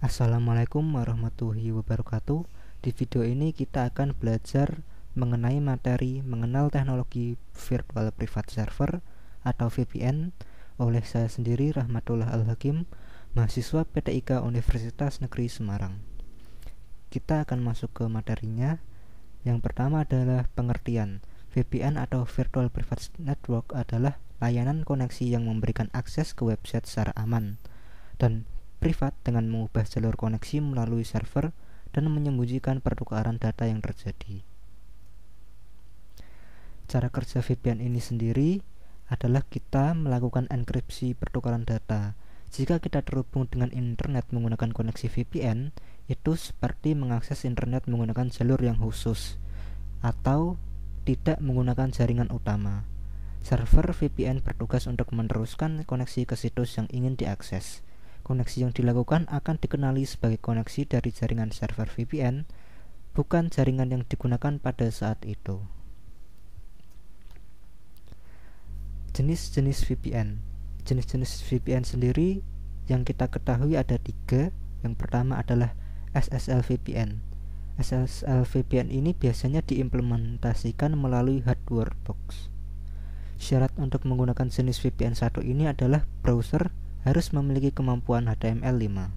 Assalamualaikum warahmatullahi wabarakatuh. Di video ini kita akan belajar mengenai materi mengenal teknologi Virtual Private Server atau VPN oleh saya sendiri, Rahmatullah Al-Hakim, mahasiswa PTIK Universitas Negeri Semarang. Kita akan masuk ke materinya. Yang pertama adalah pengertian. VPN atau Virtual Private Network adalah layanan koneksi yang memberikan akses ke website secara aman dan privat dengan mengubah jalur koneksi melalui server dan menyembunyikan pertukaran data yang terjadi. Cara kerja VPN ini sendiri adalah kita melakukan enkripsi pertukaran data. Jika kita terhubung dengan internet menggunakan koneksi VPN, itu seperti mengakses internet menggunakan jalur yang khusus atau tidak menggunakan jaringan utama. Server VPN bertugas untuk meneruskan koneksi ke situs yang ingin diakses. Koneksi yang dilakukan akan dikenali sebagai koneksi dari jaringan server VPN, bukan jaringan yang digunakan pada saat itu. Jenis-jenis VPN. Jenis-jenis VPN sendiri yang kita ketahui ada 3. Yang pertama adalah SSL VPN. SSL VPN ini biasanya diimplementasikan melalui hardware box. Syarat untuk menggunakan jenis VPN satu ini adalah browser harus memiliki kemampuan HTML5.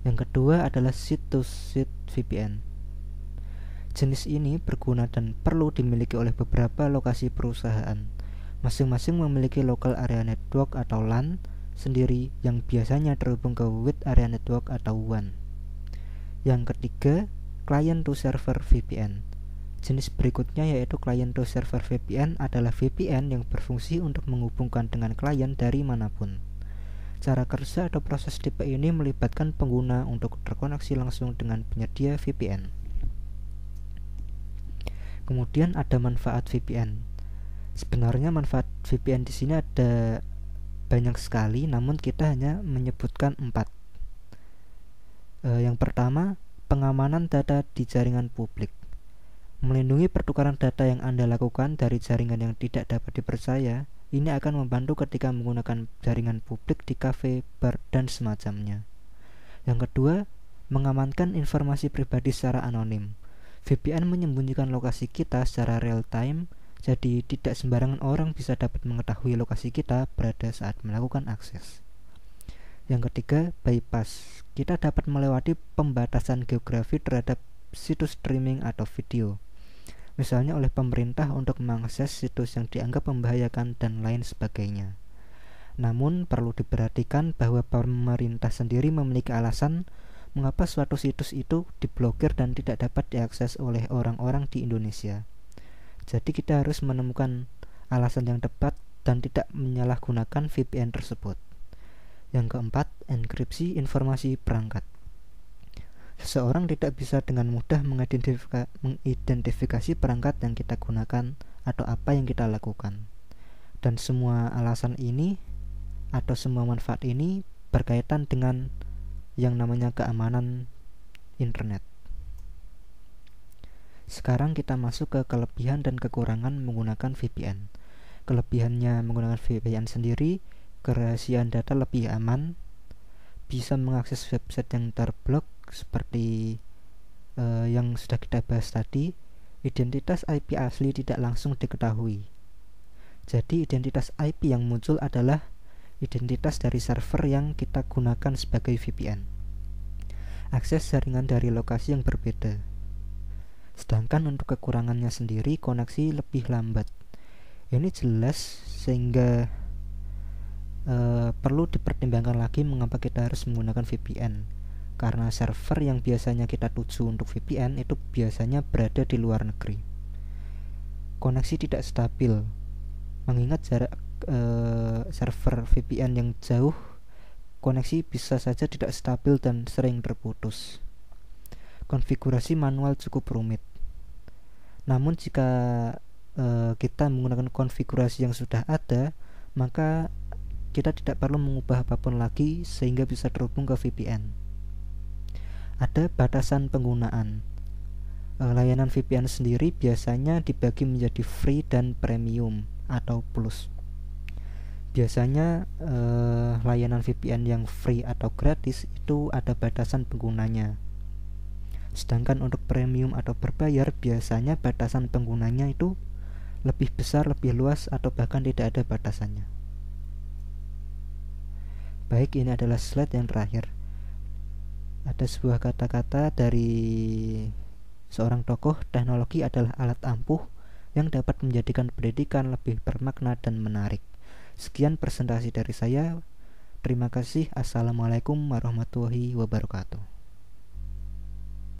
Yang kedua adalah site-to-site VPN. Jenis ini berguna dan perlu dimiliki oleh beberapa lokasi perusahaan. Masing-masing memiliki local area network atau LAN sendiri yang biasanya terhubung ke wide area network atau WAN. Yang ketiga, client to server VPN. Jenis berikutnya yaitu client to server VPN adalah VPN yang berfungsi untuk menghubungkan dengan klien dari manapun. Cara kerja atau proses tipe ini melibatkan pengguna untuk terkoneksi langsung dengan penyedia VPN. Kemudian ada manfaat VPN. Sebenarnya manfaat VPN di sini ada banyak sekali, namun kita hanya menyebutkan 4. Yang pertama, pengamanan data di jaringan publik. Melindungi pertukaran data yang Anda lakukan dari jaringan yang tidak dapat dipercaya. Ini akan membantu ketika menggunakan jaringan publik di kafe, bar, dan semacamnya. Yang kedua, mengamankan informasi pribadi secara anonim. VPN menyembunyikan lokasi kita secara real time, jadi tidak sembarangan orang bisa dapat mengetahui lokasi kita berada saat melakukan akses. Yang ketiga, bypass. Kita dapat melewati pembatasan geografi terhadap situs streaming atau video, misalnya oleh pemerintah untuk mengakses situs yang dianggap membahayakan dan lain sebagainya. Namun perlu diperhatikan bahwa pemerintah sendiri memiliki alasan mengapa suatu situs itu diblokir dan tidak dapat diakses oleh orang-orang di Indonesia. Jadi kita harus menemukan alasan yang tepat dan tidak menyalahgunakan VPN tersebut. Yang keempat, enkripsi informasi perangkat. Seseorang tidak bisa dengan mudah mengidentifikasi perangkat yang kita gunakan atau apa yang kita lakukan. Dan semua alasan ini atau semua manfaat ini berkaitan dengan yang namanya keamanan internet. Sekarang kita masuk ke kelebihan dan kekurangan menggunakan VPN. Kelebihannya menggunakan VPN sendiri, kerahasiaan data lebih aman, bisa mengakses website yang terblok seperti yang sudah kita bahas tadi. Identitas IP asli tidak langsung diketahui. Jadi identitas IP yang muncul adalah identitas dari server yang kita gunakan sebagai VPN. Akses jaringan dari lokasi yang berbeda. Sedangkan untuk kekurangannya sendiri, koneksi lebih lambat. Ini jelas sehingga perlu dipertimbangkan lagi mengapa kita harus menggunakan VPN. Karena server yang biasanya kita tuju untuk VPN itu biasanya berada di luar negeri. Koneksi tidak stabil. Mengingat jarak server VPN yang jauh, koneksi bisa saja tidak stabil dan sering terputus. Konfigurasi manual cukup rumit. Namun jika kita menggunakan konfigurasi yang sudah ada, maka kita tidak perlu mengubah apapun lagi sehingga bisa terhubung ke VPN. Ada batasan penggunaan. Layanan VPN sendiri biasanya dibagi menjadi free dan premium atau plus. Biasanya layanan VPN yang free atau gratis itu ada batasan penggunanya. Sedangkan untuk premium atau berbayar biasanya batasan penggunanya itu lebih besar, lebih luas, atau bahkan tidak ada batasannya. Baik, ini adalah slide yang terakhir. Ada sebuah kata-kata dari seorang tokoh, teknologi adalah alat ampuh yang dapat menjadikan pendidikan lebih bermakna dan menarik. Sekian presentasi dari saya. Terima kasih. Assalamualaikum warahmatullahi wabarakatuh.